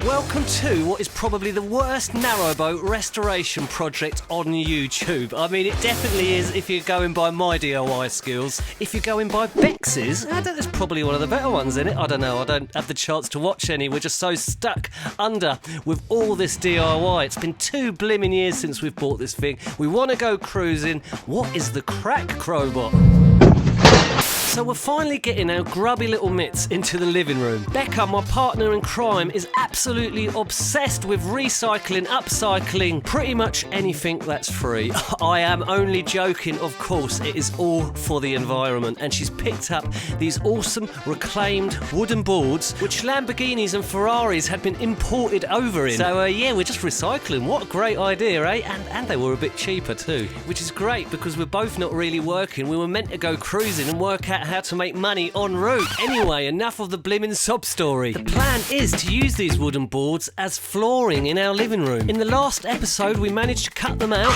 Welcome to what is probably the worst narrowboat restoration project on YouTube. I mean, it definitely is if you're going by my DIY skills. If you're going by Bex's, there's probably one of the better ones in it. I don't know, I don't have the chance to watch any. We're just so stuck under with all this DIY. It's been 2 blimmin' years since we've bought this thing. We want to go cruising. What is the crack, Crobot? So we're finally getting our grubby little mitts into the living room. Becca, my partner in crime, is absolutely obsessed with recycling, upcycling, pretty much anything that's free. I am only joking, of course, it is all for the environment. And she's picked up these awesome reclaimed wooden boards, which Lamborghinis and Ferraris had been imported over in. So yeah, we're just recycling. What a great idea, eh? And they were a bit cheaper too, which is great because we're both not really working. We were meant to go cruising and work out how to make money en route. Anyway, enough of the blimmin' sob story. The plan is to use these wooden boards as flooring in our living room. In the last episode, we managed to cut them out.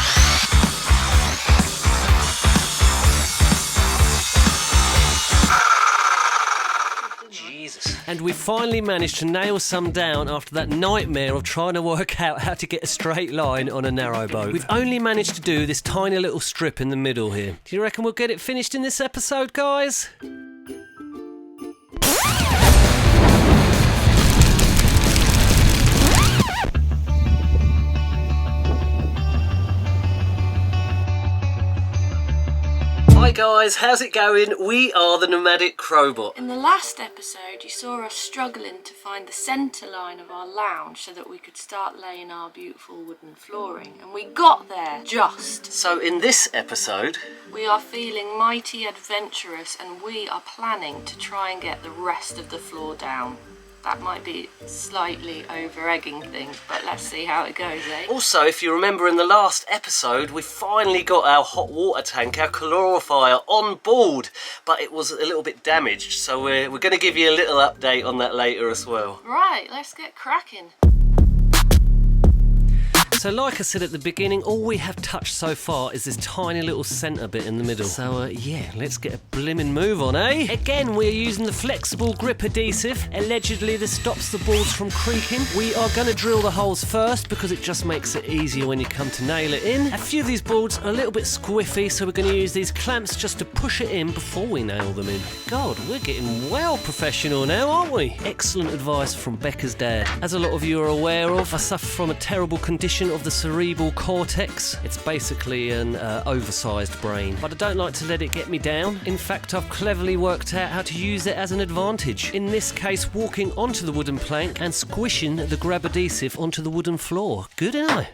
Jesus. And we finally managed to nail some down after that nightmare of trying to work out how to get a straight line on a narrowboat. We've only managed to do this tiny little strip in the middle here. Do you reckon we'll get it finished in this episode, guys? Hi guys, how's it going? We are the Nomadic Crobot. In the last episode you saw us struggling to find the centre line of our lounge so that we could start laying our beautiful wooden flooring, and we got there just. So in this episode we are feeling mighty adventurous and we are planning to try and get the rest of the floor down. That might be slightly over-egging things, but let's see how it goes, eh? Also, if you remember in the last episode, we finally got our hot water tank, our calorifier, on board, but it was a little bit damaged, so we're going to give you a little update on that later as well. Right, let's get cracking. So like I said at the beginning, all we have touched so far is this tiny little centre bit in the middle. So yeah, let's get a blimmin' move on, eh? Again, we're using the flexible grip adhesive. Allegedly, this stops the boards from creaking. We are going to drill the holes first because it just makes it easier when you come to nail it in. A few of these boards are a little bit squiffy, so we're going to use these clamps just to push it in before we nail them in. God, we're getting well professional now, aren't we? Excellent advice from Becca's dad. As a lot of you are aware of, I suffer from a terrible condition of the cerebral cortex. It's basically an oversized brain, but I don't like to let it get me down. In fact, I've cleverly worked out how to use it as an advantage. In this case, walking onto the wooden plank and squishing the grab adhesive onto the wooden floor. Good, ain't I?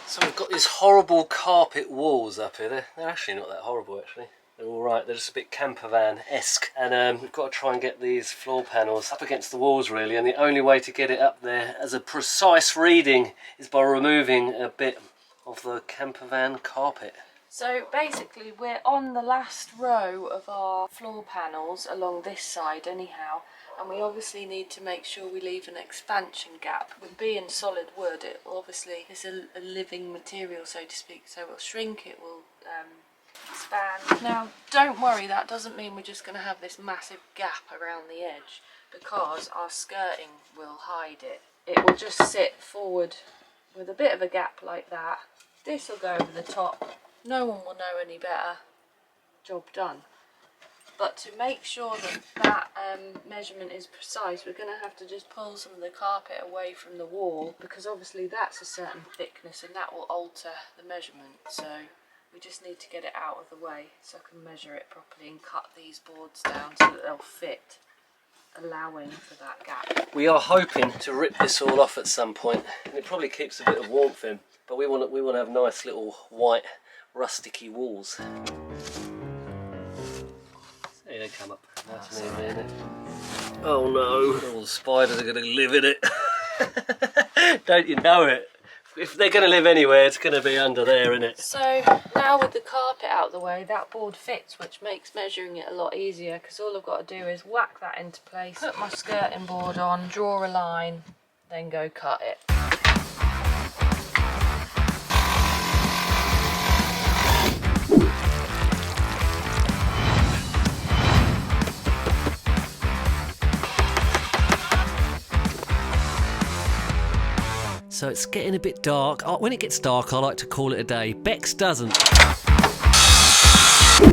So we've got these horrible carpet walls up here. They're actually not that horrible, actually. They're all right. They're just a bit camper van-esque. And we've got to try and get these floor panels up against the walls, really. And the only way to get it up there as a precise reading is by removing a bit of the camper van carpet. So basically we're on the last row of our floor panels along this side anyhow, and we obviously need to make sure we leave an expansion gap. With being solid wood, it will obviously is a living material, so to speak, so it will shrink, it will expand. Now don't worry, that doesn't mean we're just going to have this massive gap around the edge, because our skirting will hide it. It will just sit forward with a bit of a gap like that. This will go over the top. No one will know any better. Job done. But to make sure that that measurement is precise, we're going to have to just pull some of the carpet away from the wall, because obviously that's a certain thickness and that will alter the measurement. So we just need to get it out of the way so I can measure it properly and cut these boards down so that they'll fit, allowing for that gap. We are hoping to rip this all off at some point, and it probably keeps a bit of warmth in, but we want to have nice little white rusticy walls. There they come up. Nice and easy, isn't it? Oh no, all the spiders are going to live in it. Don't you know it? if they're going to live anywhere, it's going to be under there, isn't it? So now with the carpet out of the way, that board fits, which makes measuring it a lot easier, because all I've got to do is whack that into place, put my skirting board on, draw a line, then go cut it. So it's getting a bit dark. When it gets dark, I like to call it a day. Bex doesn't.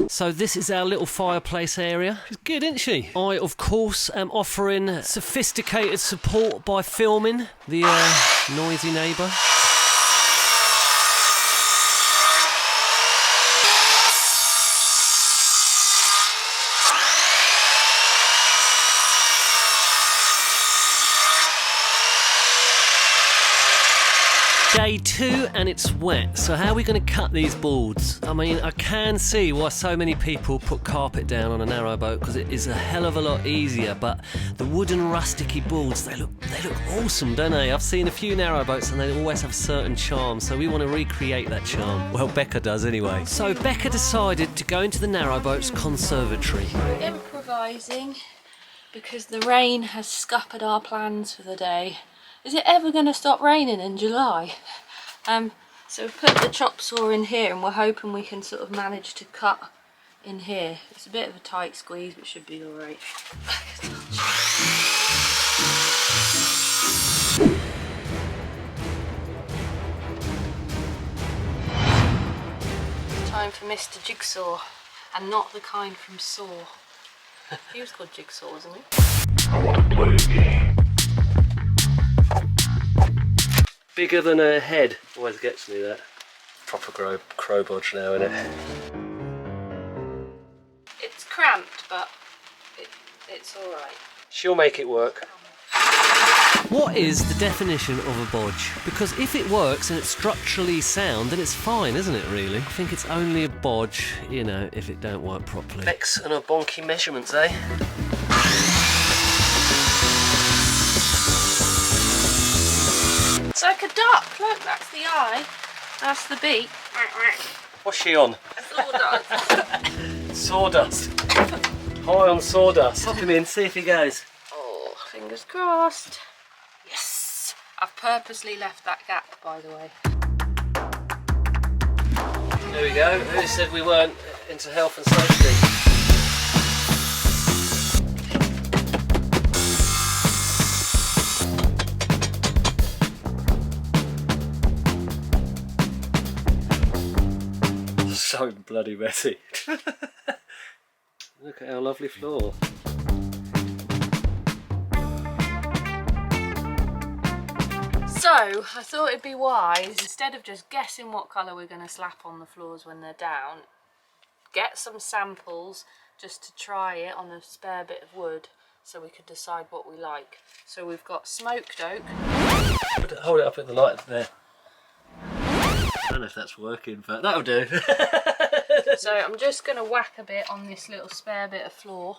So this is our little fireplace area. She's good, isn't she? I, of course, am offering sophisticated support by filming the noisy neighbour. Day 2 and it's wet, so how are we going to cut these boards? I mean, I can see why so many people put carpet down on a narrowboat, because it is a hell of a lot easier, but the wooden rusticy boards, they look awesome, don't they? I've seen a few narrowboats and they always have a certain charm, so we want to recreate that charm. Well, Becca does anyway. So Becca decided to go into the narrowboat's conservatory. Improvising, because the rain has scuppered our plans for the day. Is it ever going to stop raining in July? So we've put the chop saw in here and we're hoping we can sort of manage to cut in here. It's a bit of a tight squeeze, but should be alright. It's time for Mr. Jigsaw, and not the kind from Saw. He was called Jigsaw, wasn't he? I want to play a game. Bigger than her head. Always gets me, that. Proper crowbodge now, isn't it? It's cramped, but it's alright. She'll make it work. What is the definition of a bodge? Because if it works and it's structurally sound, then it's fine, isn't it, really? I think it's only a bodge, you know, if it don't work properly. Bex and her bonky measurements, eh? It's like a duck. Look, that's the eye. That's the beak. What's she on? Sawdust. Sawdust. High on sawdust. Pop him in, see if he goes. Oh, fingers crossed. Yes. I've purposely left that gap, by the way. There we go. Who said we weren't into health and safety? So bloody messy. Look at our lovely floor. So, I thought it'd be wise, instead of just guessing what colour we're going to slap on the floors when they're down, get some samples just to try it on a spare bit of wood so we could decide what we like. So we've got smoked oak. Hold it up at the light there. I don't know if that's working, but that'll do. So I'm just going to whack a bit on this little spare bit of floor.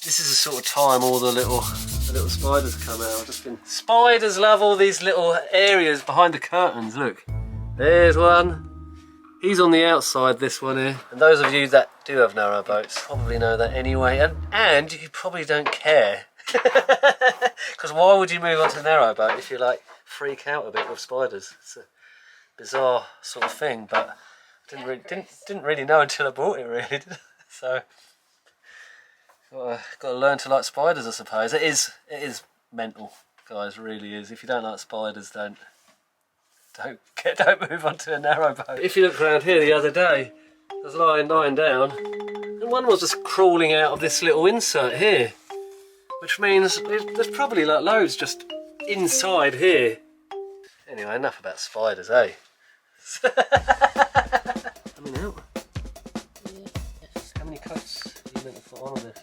This is the sort of time all the little spiders come out. I've just been... Spiders love all these little areas behind the curtains, look. There's one. He's on the outside, this one here. And those of you that do have narrowboats probably know that anyway. And you probably don't care. Because why would you move onto a narrowboat if you like freak out a bit with spiders? It's a bizarre sort of thing, but I didn't really know until I bought it, really. So got to learn to like spiders, I suppose. It is mental, guys. It really is. If you don't like spiders, don't move onto a narrowboat. If you look around here the other day, I was lying down, and one was just crawling out of this little insert here, which means there's probably like loads just inside here. Anyway, enough about spiders, eh? Coming out. Yes. How many coats are you meant to put on this?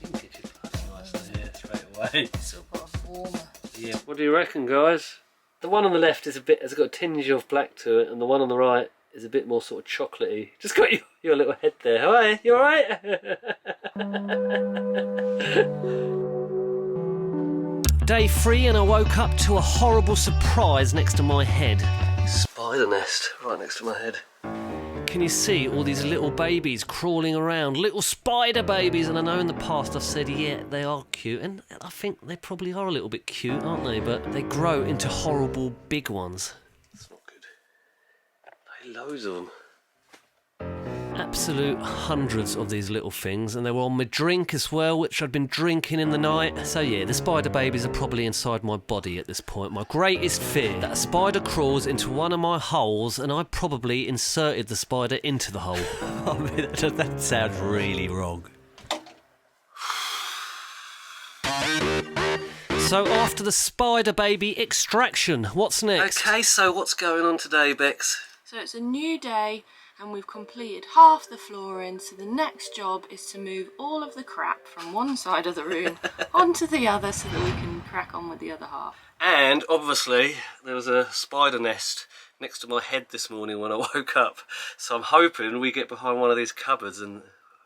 You can get your puffs nice in here straight away. Still got a warmer. Yeah. What do you reckon, guys? The one on the left has got a tinge of black to it, and the one on the right is a bit more sort of chocolatey. Just got your little head there. Hi, you alright? Day 3 and I woke up to a horrible surprise next to my head. Spider nest right next to my head. Can you see all these little babies crawling around? Little spider babies, and I know in the past I've said, yeah, they are cute, and I think they probably are a little bit cute, aren't they? But they grow into horrible big ones. That's not good. Loads of them. Absolute hundreds of these little things, and they were on my drink as well, which I'd been drinking in the night. So yeah, the spider babies are probably inside my body at this point. My greatest fear, that a spider crawls into one of my holes and I probably inserted the spider into the hole. I mean, that sounds really wrong. So after the spider baby extraction, what's next? Okay, so what's going on today, Bex? So it's a new day and we've completed half the flooring, so the next job is to move all of the crap from one side of the room onto the other so that we can crack on with the other half. And obviously there was a spider nest next to my head this morning when I woke up, so I'm hoping we get behind one of these cupboards and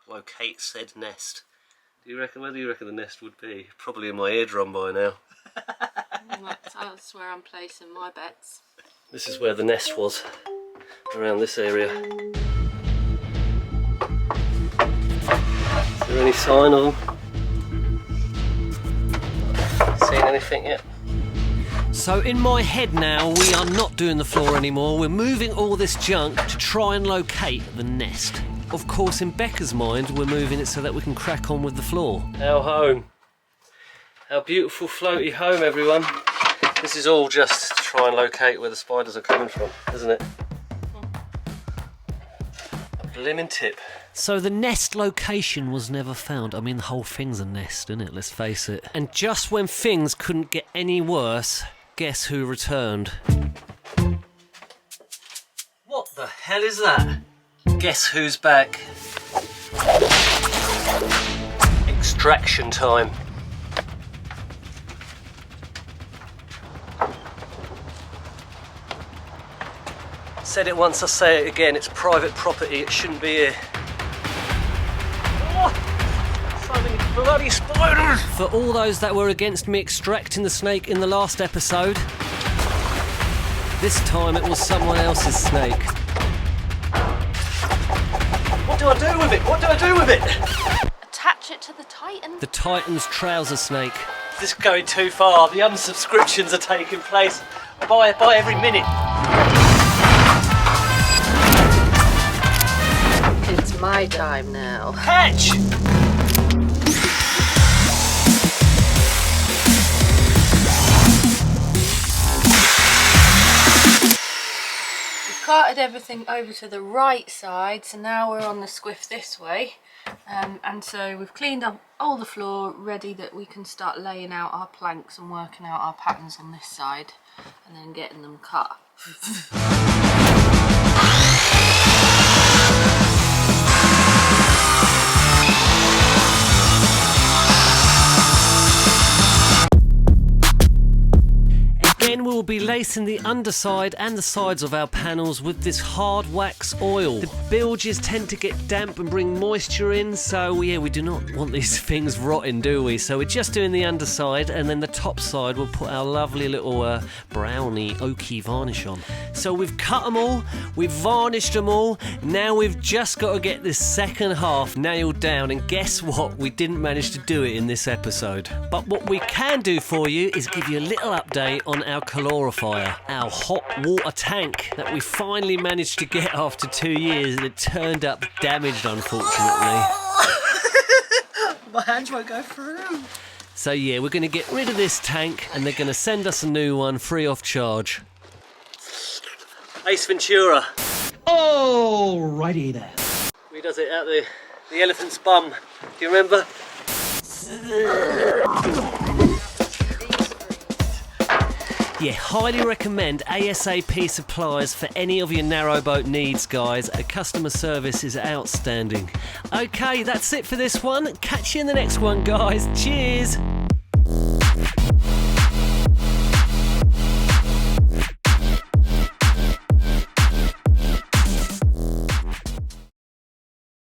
locate said nest. Where do you reckon the nest would be? Probably in my eardrum by now. That's where I'm placing my bets. This is where the nest was, around this area. Is there any sign of them? Seen anything yet? So in my head now, we are not doing the floor anymore. We're moving all this junk to try and locate the nest. Of course, in Becca's mind, we're moving it so that we can crack on with the floor. Our home. Our beautiful floaty home, everyone. This is all just to try and locate where the spiders are coming from, isn't it? Blimmin' tip. So the nest location was never found. I mean, the whole thing's a nest, isn't it? Let's face it. And just when things couldn't get any worse, guess who returned? What the hell is that? Guess who's back? Extraction time. Said it once, I say it again, it's private property, it shouldn't be here. Oh, so many bloody spiders! For all those that were against me extracting the snake in the last episode, this time it was someone else's snake. What do I do with it? What do I do with it? Attach it to the Titan. The Titan's trouser snake. This is going too far. The unsubscriptions are taking place by every minute. It's my time now. Catch! Carted everything over to the right side, so now we're on the squiff this way, and so we've cleaned up all the floor, ready that we can start laying out our planks and working out our patterns on this side and then getting them cut. Then we'll be lacing the underside and the sides of our panels with this hard wax oil. The bilges tend to get damp and bring moisture in, so yeah, we do not want these things rotting, do we? So we're just doing the underside, and then the top side we'll put our lovely little brownie oaky varnish on. So we've cut them all, we've varnished them all, now we've just got to get this second half nailed down, and guess what? We didn't manage to do it in this episode. But what we can do for you is give you a little update on our calorifier, our hot water tank that we finally managed to get after 2 years, and it turned up damaged, unfortunately. My hands won't go through. So yeah, we're going to get rid of this tank and they're going to send us a new one free of charge. Ace Ventura. Alrighty then. He does it out the elephant's bum. Do you remember? Yeah, highly recommend ASAP supplies for any of your narrowboat needs, guys. The customer service is outstanding. Okay, that's it for this one. Catch you in the next one, guys. Cheers.